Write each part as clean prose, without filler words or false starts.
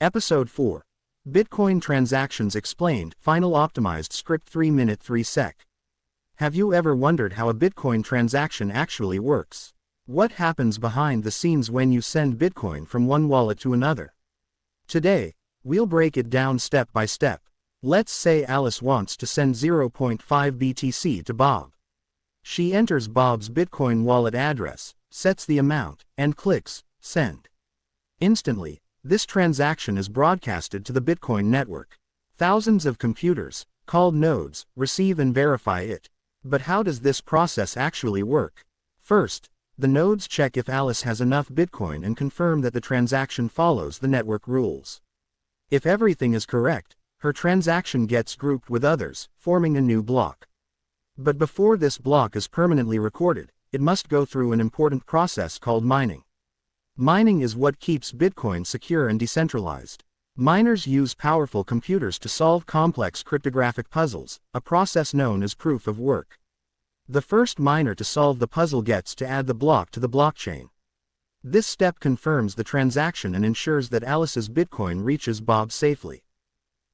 Episode 4. Bitcoin Transactions Explained, Final Optimized Script 3-minute 3-sec. Have you ever wondered how a Bitcoin transaction actually works? What happens behind the scenes when you send Bitcoin from one wallet to another? Today, we'll break it down step by step. Let's say Alice wants to send 0.5 BTC to Bob. She enters Bob's Bitcoin wallet address, sets the amount, and clicks Send. Instantly, this transaction is broadcasted to the Bitcoin network. Thousands of computers, called nodes, receive and verify it. But how does this process actually work? First, the nodes check if Alice has enough Bitcoin and confirm that the transaction follows the network rules. If everything is correct, her transaction gets grouped with others, forming a new block. But before this block is permanently recorded, it must go through an important process called mining. Mining is what keeps Bitcoin secure and decentralized. Miners use powerful computers to solve complex cryptographic puzzles, a process known as proof of work. The first miner to solve the puzzle gets to add the block to the blockchain. This step confirms the transaction and ensures that Alice's Bitcoin reaches Bob safely.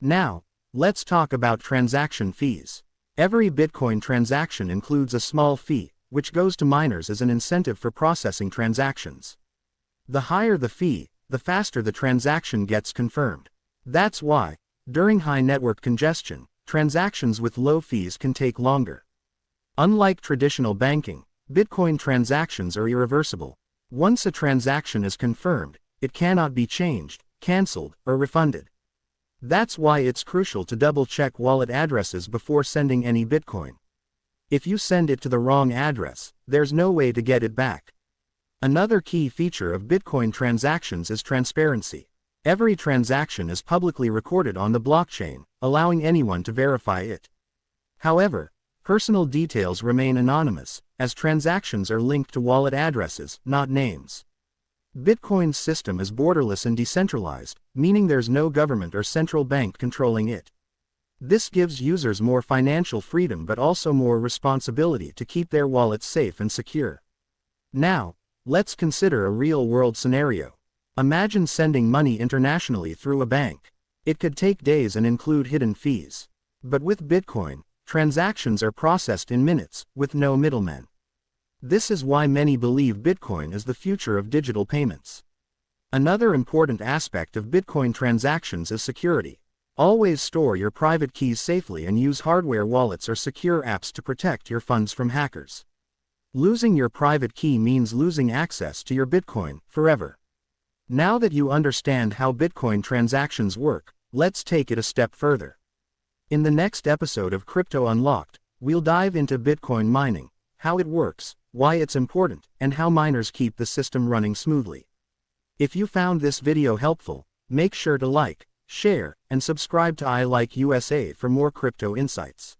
Now, let's talk about transaction fees. Every Bitcoin transaction includes a small fee, which goes to miners as an incentive for processing transactions. The higher the fee, the faster the transaction gets confirmed. That's why, during high network congestion, transactions with low fees can take longer. Unlike traditional banking, Bitcoin transactions are irreversible. Once a transaction is confirmed, it cannot be changed, cancelled, or refunded. That's why it's crucial to double-check wallet addresses before sending any Bitcoin. If you send it to the wrong address, there's no way to get it back. Another key feature of Bitcoin transactions is transparency. Every transaction is publicly recorded on the blockchain, allowing anyone to verify it. However, personal details remain anonymous, as transactions are linked to wallet addresses, not names. Bitcoin's system is borderless and decentralized, meaning there's no government or central bank controlling it. This gives users more financial freedom but also more responsibility to keep their wallets safe and secure. Now, let's consider a real-world scenario. Imagine sending money internationally through a bank. It could take days and include hidden fees. But with Bitcoin, transactions are processed in minutes, with no middlemen. This is why many believe Bitcoin is the future of digital payments. Another important aspect of Bitcoin transactions is security. Always store your private keys safely and use hardware wallets or secure apps to protect your funds from hackers. Losing your private key means losing access to your Bitcoin forever. Now that you understand how Bitcoin transactions work, let's take it a step further. In the next episode of Crypto Unlocked, we'll dive into Bitcoin mining, how it works, why it's important, and how miners keep the system running smoothly. If you found this video helpful, make sure to like, share, and subscribe to EyeLikeUSA for more crypto insights.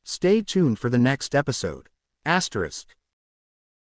Stay tuned for the next episode. **